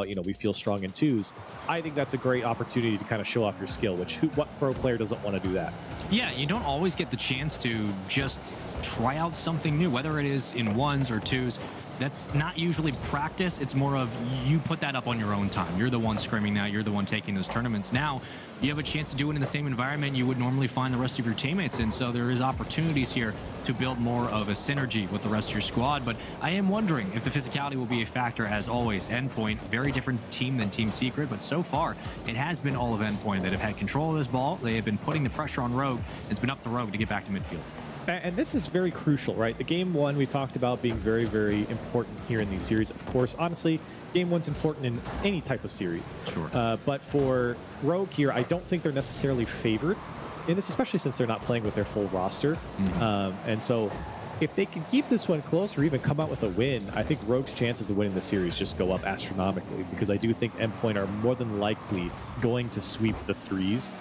about, we feel strong in twos. I think that's a great opportunity to kind of show off your skill, what pro player doesn't want to do that? Yeah, you don't always get the chance to just try out something new, whether it is in ones or twos. That's not usually practice. It's more of you put that up on your own time. You're the one screaming that. You're the one taking those tournaments. Now, you have a chance to do it in the same environment you would normally find the rest of your teammates in. So there is opportunities here to build more of a synergy with the rest of your squad. But I am wondering if the physicality will be a factor. As always, Endpoint, very different team than Team Secret. But so far, it has been all of Endpoint that have had control of this ball. They have been putting the pressure on Rogue. It's been up to Rogue to get back to midfield. And this is very crucial, right? The game one we talked about being very, very important here in these series. Of course, honestly, game one's important in any type of series. Sure. But for Rogue here, I don't think they're necessarily favored in this, especially since they're not playing with their full roster. And so if they can keep this one close or even come out with a win, I think Rogue's chances of winning the series just go up astronomically, because I do think Endpoint are more than likely going to sweep the threes,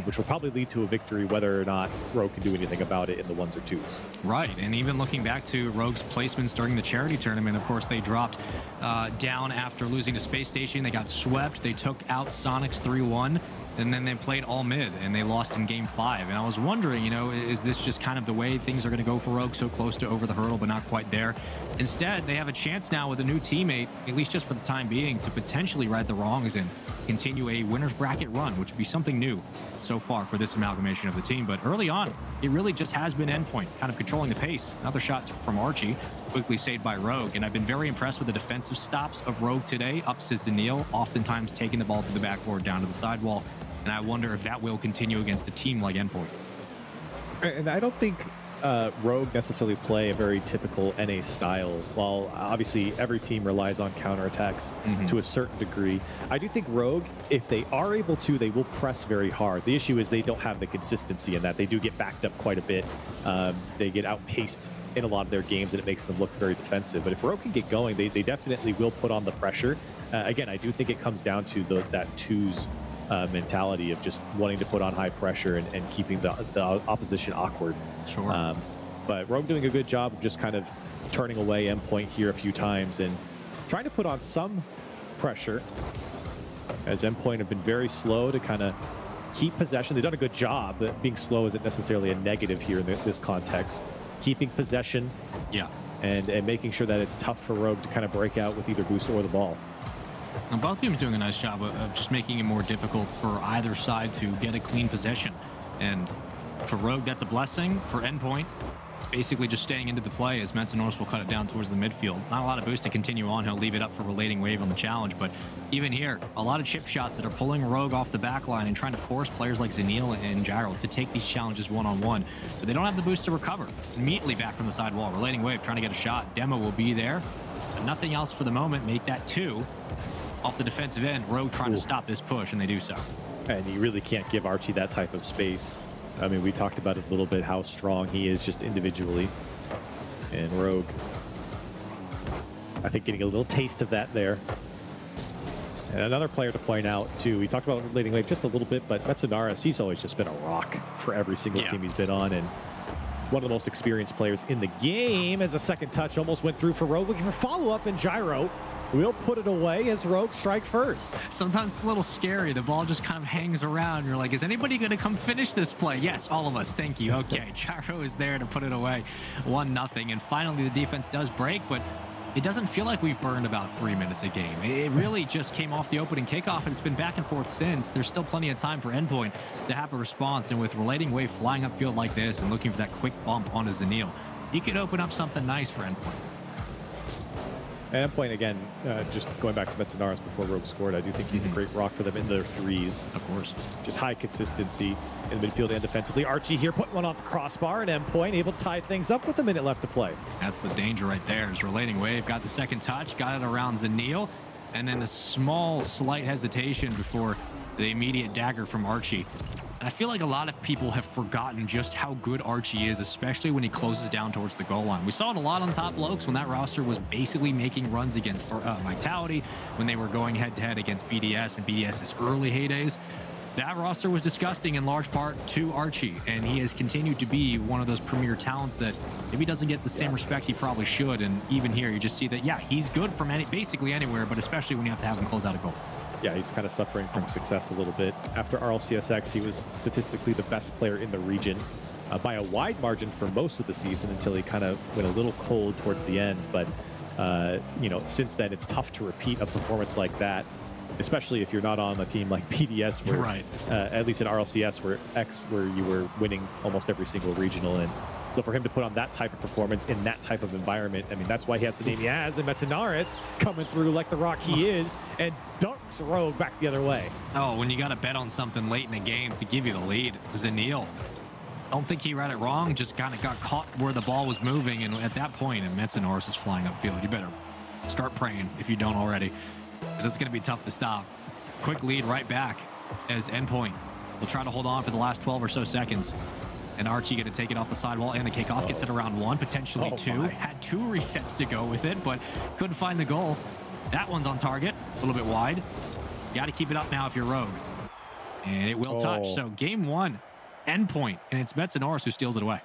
which will probably lead to a victory whether or not Rogue can do anything about it in the ones or twos. Right, and even looking back to Rogue's placements during the charity tournament, of course, they dropped down after losing to Space Station. They got swept. They took out Sonics 3-1. And then they played all mid, and they lost in Game 5. And I was wondering, is this just kind of the way things are going to go for Rogue, so close to over the hurdle, but not quite there? Instead, they have a chance now with a new teammate, at least just for the time being, to potentially right the wrongs and continue a winner's bracket run, which would be something new so far for this amalgamation of the team. But early on, it really just has been Endpoint, kind of controlling the pace. Another shot from Archie, quickly saved by Rogue. And I've been very impressed with the defensive stops of Rogue today, up to Zanil, oftentimes taking the ball to the backboard, down to the sidewall. And I wonder if that will continue against a team like Endpoint. And I don't think Rogue necessarily play a very typical NA style. While obviously every team relies on counterattacks to a certain degree, I do think Rogue, if they are able to, they will press very hard. The issue is they don't have the consistency in that. They do get backed up quite a bit. They get outpaced in a lot of their games, and it makes them look very defensive. But if Rogue can get going, they definitely will put on the pressure. Again, I do think it comes down to that twos mentality of just wanting to put on high pressure and keeping the opposition awkward. Sure. But Rogue doing a good job of just kind of turning away Endpoint here a few times and trying to put on some pressure, as Endpoint have been very slow to kind of keep possession. They've done a good job, but being slow isn't necessarily a negative here in this context. Keeping possession, and making sure that it's tough for Rogue to kind of break out with either boost or the ball. And both teams doing a nice job of just making it more difficult for either side to get a clean possession. And for Rogue, that's a blessing. For Endpoint, it's basically just staying into the play, as Mensanor's will cut it down towards the midfield. Not a lot of boost to continue on. He'll leave it up for Relating Wave on the challenge. But even here, a lot of chip shots that are pulling Rogue off the back line and trying to force players like Zanil and Gyro to take these challenges one-on-one. But they don't have the boost to recover. Immediately back from the sidewall. Relating Wave trying to get a shot. Demo will be there. But nothing else for the moment. Make that 2. Off the defensive end, Rogue trying to stop this push, and they do so. And you really can't give Archie that type of space. I mean, we talked about it a little bit, how strong he is just individually. And Rogue, I think, getting a little taste of that there. And another player to point out, too, we talked about Relating Wave just a little bit, but Metsanaris, he's always just been a rock for every single team he's been on. And one of the most experienced players in the game, as a second touch almost went through for Rogue, looking for follow-up, and Gyro will put it away as Rogue strike first. Sometimes it's a little scary. The ball just kind of hangs around. You're like, is anybody going to come finish this play? Yes, all of us. Thank you. Okay, Gyro is there to put it away. 1-0. And finally, the defense does break, but it doesn't feel like we've burned about 3 minutes a game. It really just came off the opening kickoff, and it's been back and forth since. There's still plenty of time for Endpoint to have a response. And with Relating Wave flying upfield like this and looking for that quick bump onto Zanil, he could open up something nice for Endpoint. Endpoint, again, just going back to Metsanaris before Rogue scored, I do think he's a great rock for them in their threes. Of course. Just high consistency in the midfield and defensively. Archie here putting one off the crossbar, and Endpoint able to tie things up with a minute left to play. That's the danger right there. Is Relating Wave got the second touch, got it around Zanil, and then the small, slight hesitation before the immediate dagger from Archie. And I feel like a lot of people have forgotten just how good Archie is, especially when he closes down towards the goal line. We saw it a lot on Top Lokes when that roster was basically making runs against Vitality, when they were going head-to-head against BDS and BDS's early heydays. that roster was disgusting in large part to Archie, and he has continued to be one of those premier talents that maybe doesn't get the same respect he probably should. And even here, you just see that, yeah, he's good from basically anywhere, but especially when you have to have him close out a goal. Yeah, he's kind of suffering from success a little bit. After RLCSX, he was statistically the best player in the region by a wide margin for most of the season until he kind of went a little cold towards the end. But, you know, since then, it's tough to repeat a performance like that, especially if you're not on a team like PDS, where at least in RLCS, where you were winning almost every single regional. And so for him to put on that type of performance in that type of environment, I mean, that's why he has the name he has. And Metzenaris coming through like the rock he is and dunks Rogue back the other way. Oh, when you got to bet on something late in a game to give you the lead, it was Zanil. Don't think he read it wrong, just kind of got caught where the ball was moving. And at that point, and Metzenaris is flying upfield. You better start praying if you don't already, because it's going to be tough to stop. Quick lead right back as Endpoint will try to hold on for the last 12 or so seconds. And Archie going to take it off the sidewall, and the kickoff gets it around 1, potentially 2. Had 2 resets to go with it, but couldn't find the goal. That one's on target, a little bit wide. Got to keep it up now if you're Rogue. And it will touch. So game 1, Endpoint, and it's Metzenaris who steals it away.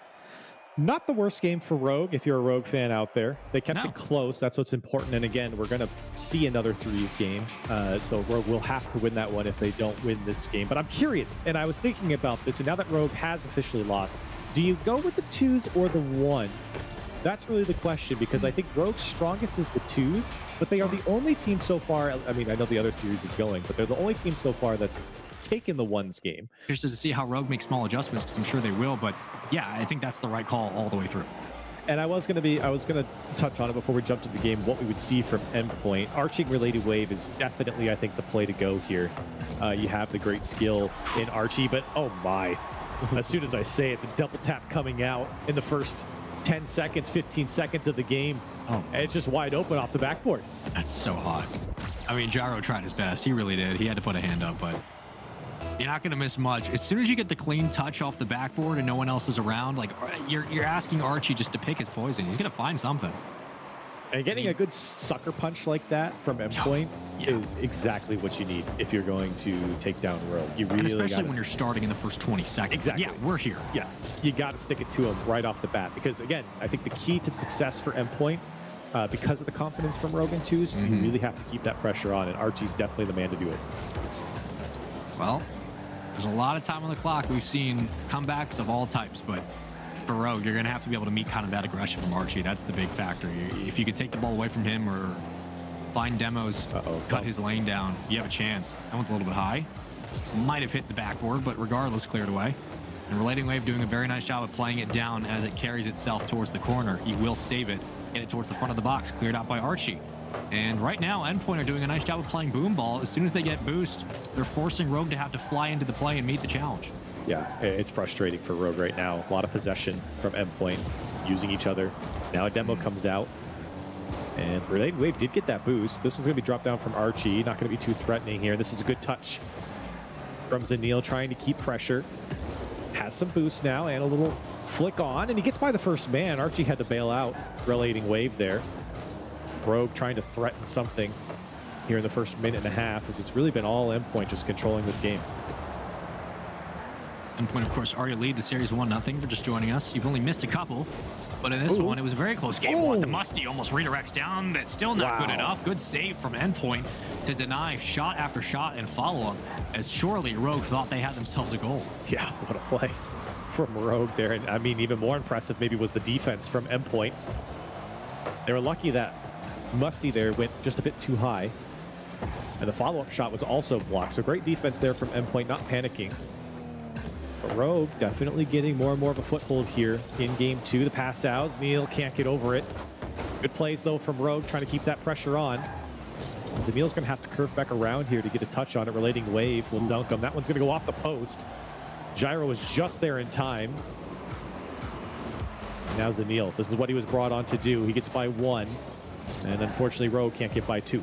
Not the worst game for Rogue, if you're a Rogue fan out there. They kept it close. That's what's important. And again, we're going to see another threes game. So Rogue will have to win that one if they don't win this game. But I'm curious, and I was thinking about this, and now that Rogue has officially lost, do you go with the 2s or the 1s? That's really the question, because I think Rogue's strongest is the 2s, but they are the only team so far. I mean, I know the other series is going, but they're the only team so far that's taken the 1s game. Just to see how Rogue makes small adjustments, because I'm sure they will, but yeah, I think that's the right call all the way through. And I was going to touch on it before we jump to the game, what we would see from Endpoint. Arching related wave is definitely, I think, the play to go here. You have the great skill in Archie, but oh my, as soon as I say it, the double tap coming out in the first 10 seconds, 15 seconds of the game. Oh, it's just wide open off the backboard. That's so hot. I mean, Gyro tried his best. He really did. He had to put a hand up, but you're not going to miss much. As soon as you get the clean touch off the backboard and no one else is around, like you're asking Archie just to pick his poison. He's going to find something. And getting a good sucker punch like that from Endpoint is exactly what you need if you're going to take down Rogue. You really, and especially when you're starting in the first 20 seconds. Exactly. Yeah, we're here. Yeah, you got to stick it to him right off the bat, because again, I think the key to success for Endpoint, because of the confidence from Rogue and 2s, you really have to keep that pressure on, and Archie's definitely the man to do it. Well, there's a lot of time on the clock. We've seen comebacks of all types, but for Rogue, you're going to have to be able to meet kind of that aggression from Archie. That's the big factor. If you could take the ball away from him or find demos, cut his lane down, you have a chance. That one's a little bit high. Might have hit the backboard, but regardless, cleared away. And Relating Wave doing a very nice job of playing it down as it carries itself towards the corner. He will save it, get it towards the front of the box, cleared out by Archie. And right now, Endpoint are doing a nice job of playing boom ball. As soon as they get boost, they're forcing Rogue to have to fly into the play and meet the challenge. Yeah, it's frustrating for Rogue right now. A lot of possession from Endpoint, using each other. Now a demo comes out, and Related Wave did get that boost. This one's going to be dropped down from Archie. Not going to be too threatening here. This is a good touch from Zanil, trying to keep pressure. Has some boost now, and a little flick on, and he gets by the first man. Archie had to bail out Relating Wave there. Rogue trying to threaten something here in the first minute and a half, as it's really been all Endpoint just controlling this game. Endpoint, of course, already lead the series 1-0 for just joining us. You've only missed a couple, but in this one, it was a very close game. The Musty almost redirects down. That's still not good enough. Good save from Endpoint to deny shot after shot and follow-up, as surely Rogue thought they had themselves a goal. Yeah, what a play from Rogue there. And I mean, even more impressive maybe was the defense from Endpoint. They were lucky that Musty there went just a bit too high, and the follow-up shot was also blocked. So great defense there from Endpoint, not panicking. But Rogue definitely getting more and more of a foothold here in game 2. The pass outs, Neil can't get over it. Good plays though from Rogue, trying to keep that pressure on. So Neil's gonna have to curve back around here to get a touch on it. Relating Wave will dunk him. That one's gonna go off the post. Gyro was just there in time. Now Zanil, this is what he was brought on to do. He gets by 1. And unfortunately, Rogue can't get by 2.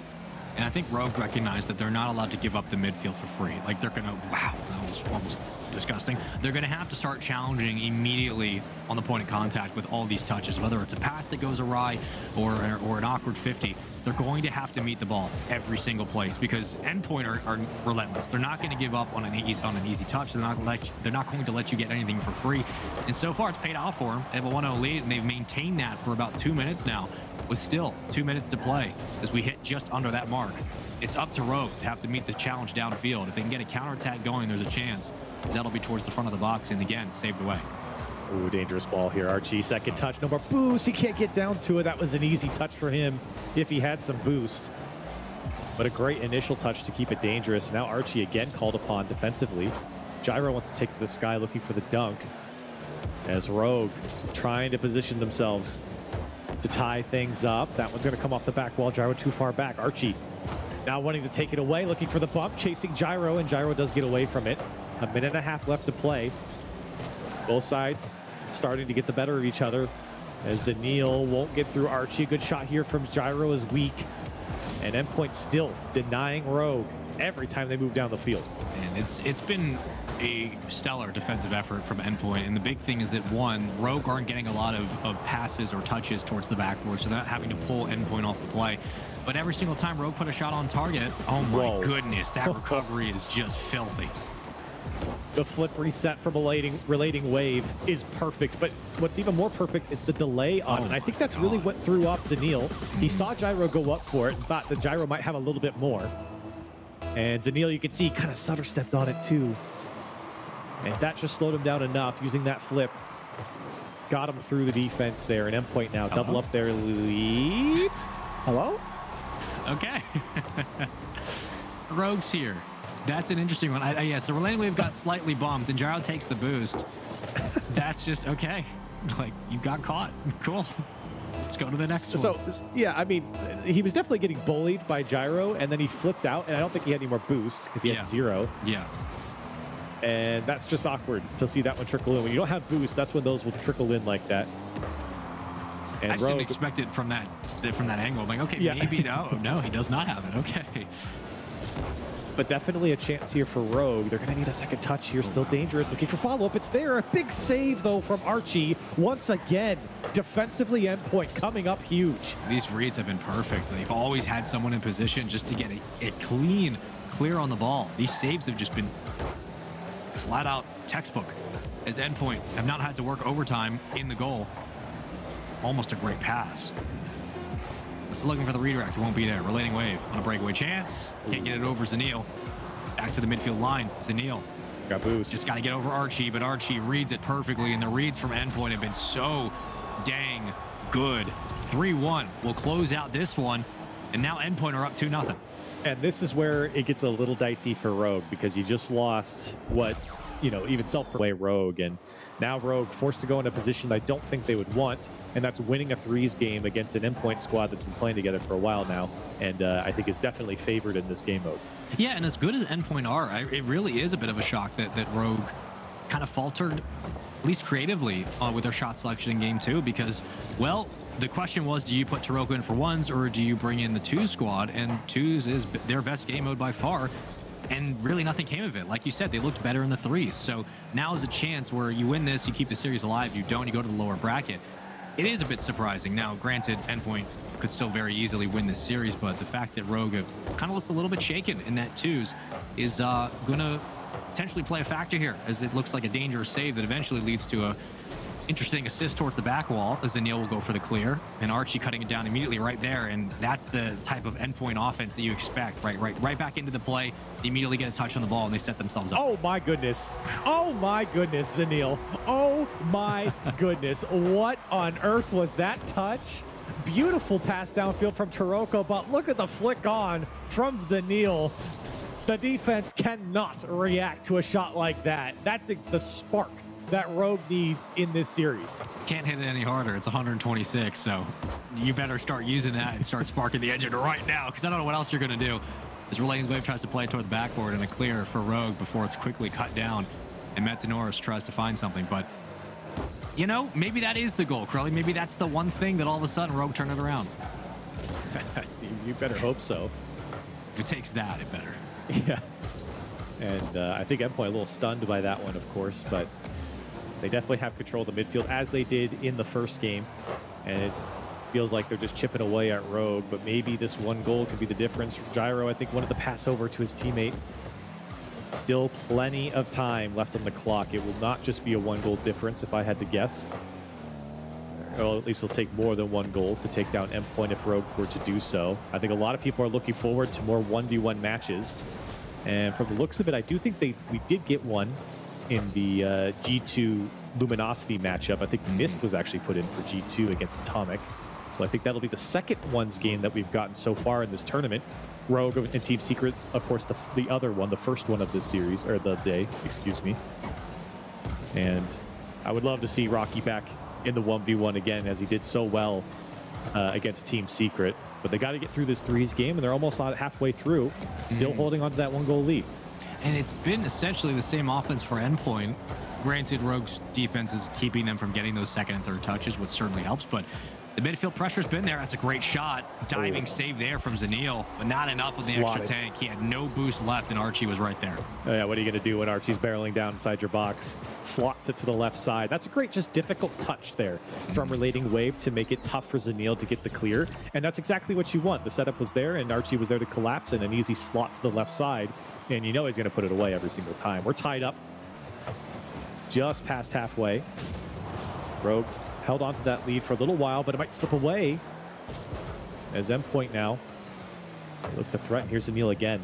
And I think Rogue recognized that they're not allowed to give up the midfield for free. Like, they're going to... Wow, that was almost disgusting. They're going to have to start challenging immediately on the point of contact with all these touches, whether it's a pass that goes awry or an awkward 50. they're going to have to meet the ball every single place because Endpoint are relentless. They're not going to give up on an easy touch. They're not going to let you get anything for free. And so far, it's paid off for them. They have a 1-0 lead, and they've maintained that for about 2 minutes now, with still 2 minutes to play as we hit just under that mark. It's up to Rogue to have to meet the challenge downfield. If they can get a counterattack going, there's a chance. That'll be towards the front of the box, and again, saved away. Ooh, dangerous ball here. Archie, second touch. No more boost. He can't get down to it. That was an easy touch for him if he had some boost. But a great initial touch to keep it dangerous. Now Archie again called upon defensively. Gyro wants to take to the sky looking for the dunk. As Rogue trying to position themselves to tie things up. That one's going to come off the back wall. Gyro too far back. Archie now wanting to take it away, looking for the bump, chasing Gyro, and Gyro does get away from it. A minute and a half left to play. Both sides starting to get the better of each other as Zanil won't get through Archie. Good shot here from Gyro is weak. And Endpoint still denying Rogue every time they move down the field. And it's been a stellar defensive effort from Endpoint. And the big thing is that, one, Rogue aren't getting a lot of passes or touches towards the backboard, so they're not having to pull Endpoint off the play. But every single time Rogue put a shot on target, oh my goodness, that recovery is just filthy. The flip reset from relating wave is perfect, but what's even more perfect is the delay on it. And I think that's really what threw off Zanil. He saw Gyro go up for it and thought that Gyro might have a little bit more. And Zanil, you can see, kind of stutter stepped on it too. And that just slowed him down enough using that flip. Got him through the defense there. And Endpoint now double up their lead. Hello? Okay. Rogue's here. That's an interesting one. Yeah, so relating wave got slightly bumped, and Gyro takes the boost. That's just okay. Like, you got caught. Cool. Let's go to the next one. So, yeah, I mean, he was definitely getting bullied by Gyro, and then he flipped out, and I don't think he had any more boost because he had 0. Yeah. And that's just awkward to see that one trickle in. When you don't have boost, that's when those will trickle in like that. And I just didn't expect it from that angle. I'm like, okay, maybe no, he does not have it. Okay. But definitely a chance here for Rogue. They're going to need a second touch here. Still dangerous. Looking for follow-up. It's there. A big save, though, from Archie. Once again, defensively, Endpoint coming up huge. These reads have been perfect. They've always had someone in position just to get it clear on the ball. These saves have just been flat-out textbook, as Endpoint have not had to work overtime in the goal. Almost a great pass. Still looking for the redirect. It won't be there. Relating wave on a breakaway chance. Can't get it over Zanil. Back to the midfield line. Zanil. Got boost. Just got to get over Archie, but Archie reads it perfectly, and the reads from Endpoint have been so dang good. 3-1 will close out this one, and now Endpoint are up 2-0. And this is where it gets a little dicey for Rogue because you just lost what, even self-proclaimed Rogue, and now Rogue forced to go in a position I don't think they would want, and that's winning a threes game against an Endpoint squad that's been playing together for a while now, and I think is definitely favored in this game mode. Yeah, and as good as Endpoint are, it really is a bit of a shock that Rogue kind of faltered, at least creatively, with their shot selection in game 2, because, well, the question was, do you put Taroko in for ones, or do you bring in the 2s squad? And 2s is their best game mode by far. And really nothing came of it. Like you said, they looked better in the 3s. So now is a chance where you win this, you keep the series alive. You don't, you go to the lower bracket. It is a bit surprising. Now, granted, Endpoint could still very easily win this series, but the fact that Rogue have kind of looked a little bit shaken in that 2s is going to potentially play a factor here, as it looks like a dangerous save that eventually leads to a interesting assist towards the back wall, as Zanil will go for the clear, and Archie cutting it down immediately right there, and that's the type of Endpoint offense that you expect. Right back into the play, they immediately get a touch on the ball, and they set themselves up. Oh my goodness. Oh my goodness, Zanil. Oh my goodness. What on earth was that touch? Beautiful pass downfield from Taroko, but look at the flick on from Zanil. The defense cannot react to a shot like that. That's the spark that Rogue needs in this series. Can't hit it any harder. It's 126, so you better start using that and start sparking the engine right now, because I don't know what else you're going to do. As Relating Wave tries to play it toward the backboard and a clear for Rogue before it's quickly cut down, and Metanoris tries to find something, but maybe that is the goal, Crowley. Maybe that's the one thing that all of a sudden Rogue turned it around. You better hope so. If it takes that, it better. Yeah. And I think Endpoint a little stunned by that one, of course, but they definitely have control of the midfield, as they did in the first game. And Feels like they're just chipping away at Rogue, but maybe this one goal could be the difference. Gyro, I think, wanted to pass over to his teammate. Still plenty of time left on the clock. It will not just be a 1-goal difference, if I had to guess. Or at least it'll take more than 1 goal to take down Endpoint if Rogue were to do so. I think a lot of people are looking forward to more 1v1 matches. And from the looks of it, I do think we did get one in the G2 Luminosity matchup. I think Mist was actually put in for G2 against Atomic. So I think that'll be the second ones game that we've gotten so far in this tournament. Rogue and Team Secret, of course, the other one, the first one of this series, or the day, excuse me. And I would love to see Rocky back in the 1v1 again, as he did so well against Team Secret. But they got to get through this threes game, and they're almost halfway through, still holding on to that 1-goal lead. And it's been essentially the same offense for Endpoint. Granted, Rogue's defense is keeping them from getting those second and third touches, which certainly helps, but the midfield pressure's been there. That's a great shot. Diving save there from Zanil, but not enough of the extra tank. He had no boost left, and Archie was right there. Oh, yeah, what are you going to do when Archie's barreling down inside your box? Slots it to the left side. That's a great, just difficult touch there from relating wave to make it tough for Zanil to get the clear. And that's exactly what you want. The setup was there, and Archie was there to collapse, and an easy slot to the left side. And you know he's going to put it away every single time. We're tied up just past halfway. Rogue held on to that lead for a little while, but it might slip away as Endpoint now look to threaten. Here's Zanil again.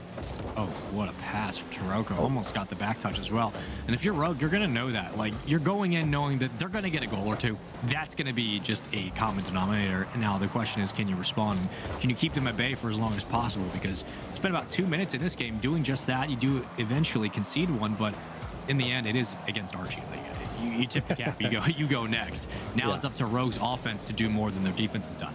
Oh, what a pass from Taroko. Almost got the back touch as well. And if you're Rogue, you're going to know that. Like, you're going in knowing that they're going to get a goal or two. That's going to be just a common denominator. And now the question is, can you respond? Can you keep them at bay for as long as possible? Because it's been about 2 minutes in this game doing just that. You do eventually concede one, but in the end, it is against Archie. Like, you tip the cap, you go next. Now it's up to Rogue's offense to do more than their defense has done.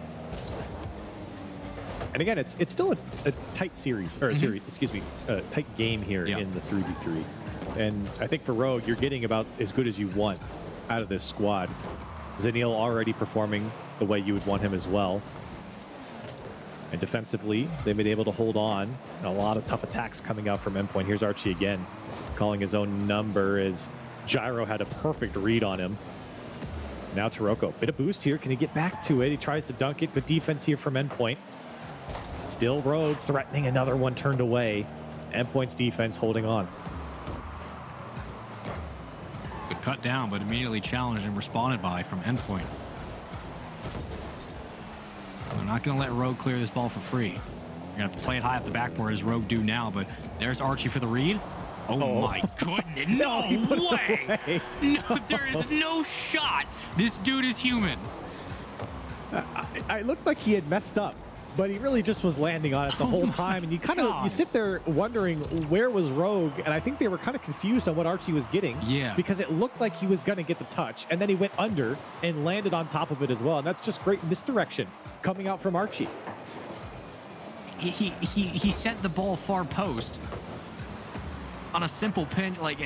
And again, it's still a tight series, or a series, excuse me, a tight game here in the 3v3. And I think for Rogue, you're getting about as good as you want out of this squad. Zanil already performing the way you would want him as well. And defensively, they've been able to hold on. And a lot of tough attacks coming out from Endpoint. Here's Archie again, calling his own number as Gyro had a perfect read on him. Now Taroko, bit of boost here. Can he get back to it? He tries to dunk it. Good defense here from Endpoint. Still Rogue threatening another one turned away. Endpoint's defense holding on. Good cut down, but immediately challenged and responded by from Endpoint. They're not going to let Rogue clear this ball for free. You're going to have to play it high off the backboard as Rogue do now, but there's Archie for the read. Oh my goodness, no way! No, there is no shot. This dude is human. I looked like he had messed up, but he really just was landing on it the whole time. And you kind of, you sit there wondering where was Rogue, and I think they were kind of confused on what Archie was getting. Yeah. Because it looked like he was going to get the touch, and then he went under and landed on top of it as well. And that's just great misdirection coming out from Archie. He sent the ball far post on a simple pinch. Like,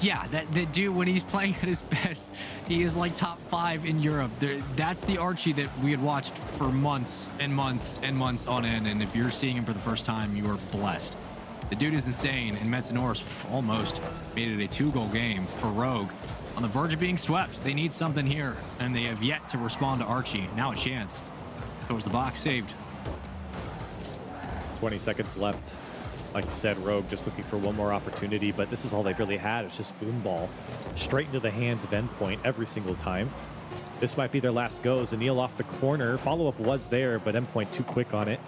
yeah, that dude, when he's playing at his best, he is like top 5 in Europe. That's the Archie that we had watched for months and months and months on end. And if you're seeing him for the first time, you are blessed. The dude is insane, and Metanoris almost made it a 2-goal game for Rogue. On the verge of being swept. They need something here, and they have yet to respond to Archie. Now a chance towards the box, saved. 20 seconds left. Like you said, Rogue just looking for one more opportunity, but this is all they've really had. It's just boom ball straight into the hands of Endpoint every single time. This might be their last go. Zanil off the corner. Follow-up was there, but Endpoint too quick on it.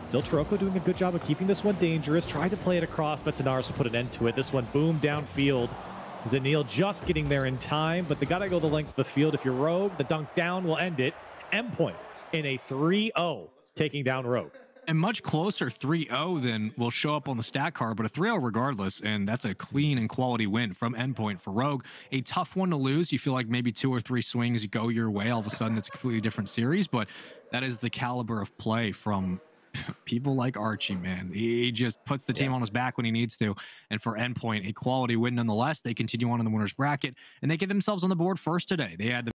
Still Taroko doing a good job of keeping this one dangerous. Tried to play it across, but Tanaris will put an end to it. This one boom downfield. Zanil just getting there in time, but they got to go the length of the field. If you're Rogue, the dunk down will end it. Endpoint in a 3-0 taking down Rogue. And much closer 3-0 than will show up on the stat card, but a 3-0 regardless, and that's a clean and quality win from Endpoint for Rogue. A tough one to lose. You feel like maybe 2 or 3 swings go your way. All of a sudden, it's a completely different series, but that is the caliber of play from people like Archie, man. He just puts the team on his back when he needs to. And for Endpoint, a quality win nonetheless. They continue on in the winner's bracket, and they get themselves on the board first today. They had the